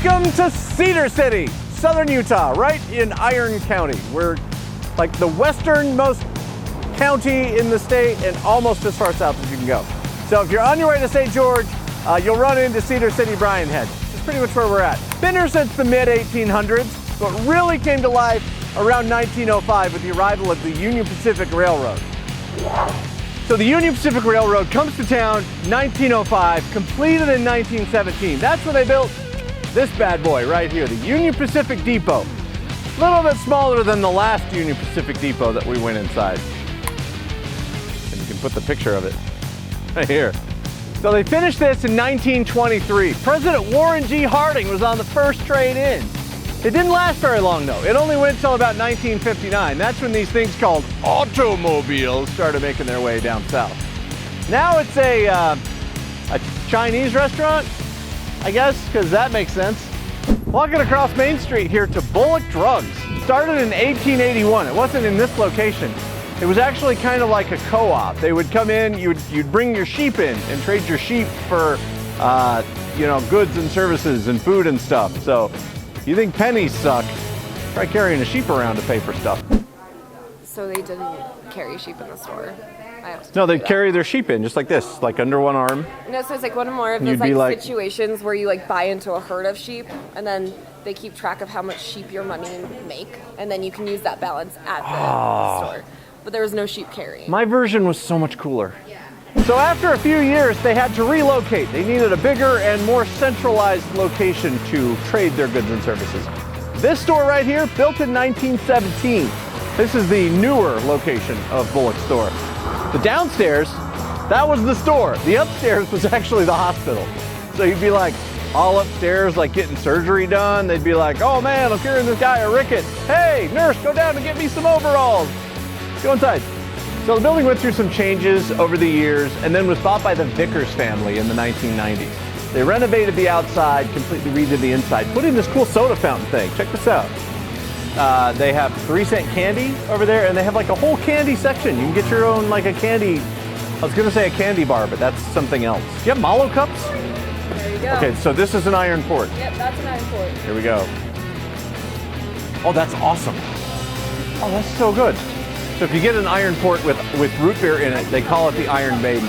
Welcome to Cedar City, southern Utah, right in Iron County. We're like the westernmost county in the state and almost as far south as you can go. So if you're on your way to St. George, you'll run into Cedar City Bryan Head. It's pretty much where we're at. Been here since the mid-1800s, but really came to life around 1905 with the arrival of the Union Pacific Railroad. So the Union Pacific Railroad comes to town 1905, completed in 1917. That's when they built this bad boy right here, the Union Pacific Depot. A little bit smaller than the last Union Pacific Depot that we went inside. And you can put the picture of it right here. So they finished this in 1923. President Warren G. Harding was on the first train in. It didn't last very long though. It only went until about 1959. That's when these things called automobiles started making their way down south. Now it's a Chinese restaurant, I guess, because that makes sense. Walking across Main Street here to Bullock Drugs. Started in 1881. It wasn't in this location. It was actually kind of like a co-op. They would come in, you'd bring your sheep in and trade your sheep for, goods and services and food and stuff. So you think pennies suck, try carrying a sheep around to pay for stuff. So they didn't carry sheep in the store? No, they carry their sheep in just like this, like under one arm. No, so it's like one more of those situations where you like buy into a herd of sheep and then they keep track of how much sheep your money make and then you can use that balance at the store. But there was no sheep carrying. My version was so much cooler. So after a few years, they had to relocate. They needed a bigger and more centralized location to trade their goods and services. This store right here, built in 1917. This is the newer location of Bullock's store. The downstairs, that was the store. The upstairs was actually the hospital. So you'd be like all upstairs, like getting surgery done. They'd be like, oh man, I'm curing this guy a ricket. Hey, nurse, go down and get me some overalls. Go inside. So the building went through some changes over the years and then was bought by the Vickers family in the 1990s. They renovated the outside, completely redid the inside, put in this cool soda fountain thing. Check this out. They have 3-cent candy over there, and they have like a whole candy section. You can get your own like a candy, I was gonna say a candy bar, but that's something else. Do you have Malo cups? There you go. Okay, so this is an iron port. Yep, that's an iron port. Here we go. Oh, that's awesome. Oh, that's so good. So if you get an iron port with root beer in it, they call it the Iron Maiden.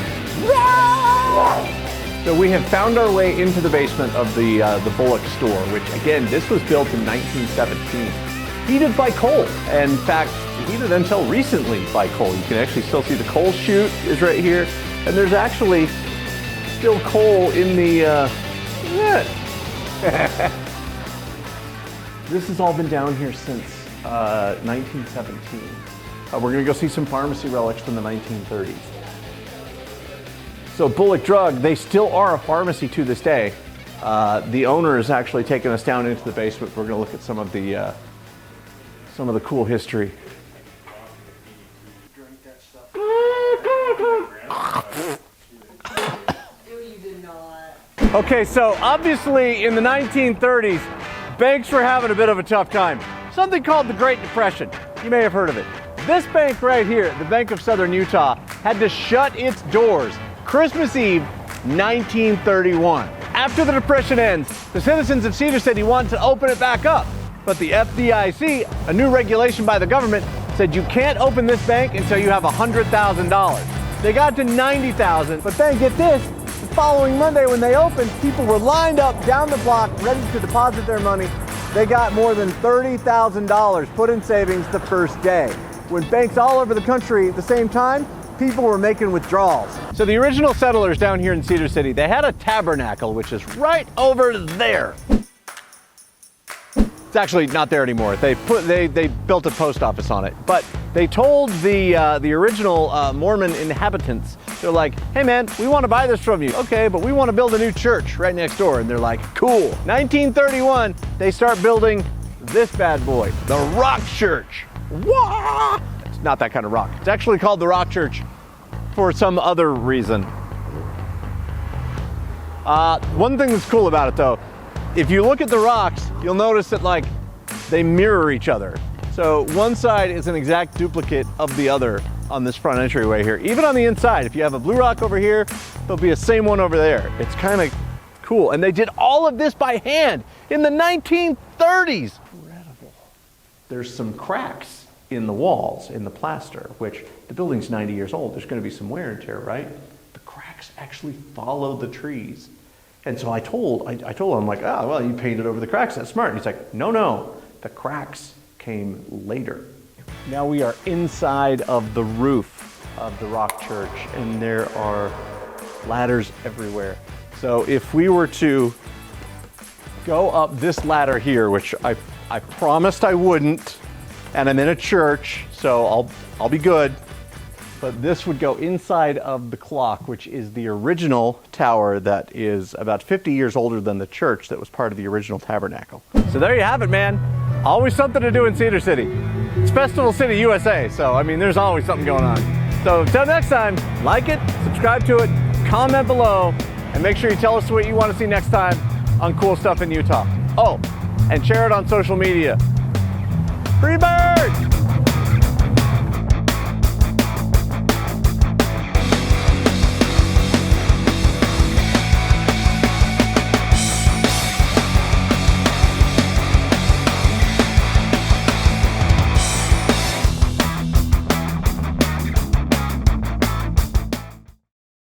So we have found our way into the basement of the Bullock store, which again, this was built in 1917. Heated by coal. In fact, heated until recently by coal. You can actually still see the coal chute is right here. And there's actually still coal in the, This has all been down here since 1917. We're gonna go see some pharmacy relics from the 1930s. So Bullock Drug, they still are a pharmacy to this day. The owner has actually taken us down into the basement. We're gonna look at some of the cool history. Okay, so obviously in the 1930s, banks were having a bit of a tough time. Something called the Great Depression. You may have heard of it. This bank right here, the Bank of Southern Utah, had to shut its doors Christmas Eve, 1931. After the Depression ends, the citizens of Cedar City wanted to open it back up. But the FDIC, a new regulation by the government, said you can't open this bank until you have $100,000. They got to $90,000, but then get this, the following Monday when they opened, people were lined up down the block ready to deposit their money. They got more than $30,000 put in savings the first day. When banks all over the country at the same time, people were making withdrawals. So the original settlers down here in Cedar City, they had a tabernacle, which is right over there. It's actually not there anymore. They built a post office on it, but they told the original Mormon inhabitants, they're like, hey man, we want to buy this from you. Okay, but we want to build a new church right next door. And they're like, cool. 1931, they start building this bad boy, the Rock Church. Wah! It's not that kind of rock. It's actually called the Rock Church for some other reason. One thing that's cool about it though, if you look at the rocks, you'll notice that like they mirror each other. So one side is an exact duplicate of the other on this front entryway here. Even on the inside, if you have a blue rock over here, there'll be a same one over there. It's kind of cool. And they did all of this by hand in the 1930s. Incredible. There's some cracks in the walls, in the plaster, which the building's 90 years old. There's going to be some wear and tear, right? The cracks actually follow the trees. And so I told him, I'm like, oh, well, you painted over the cracks. That's smart. And he's like, no, the cracks came later. Now we are inside of the roof of the Rock Church, and there are ladders everywhere. So if we were to go up this ladder here, which I promised I wouldn't, and I'm in a church, so I'll be good. But this would go inside of the clock, which is the original tower that is about 50 years older than the church that was part of the original tabernacle. So there you have it, man. Always something to do in Cedar City. It's Festival City, USA, so I mean, there's always something going on. So until next time, like it, subscribe to it, comment below, and make sure you tell us what you want to see next time on cool stuff in Utah. Oh, and share it on social media. Free birds!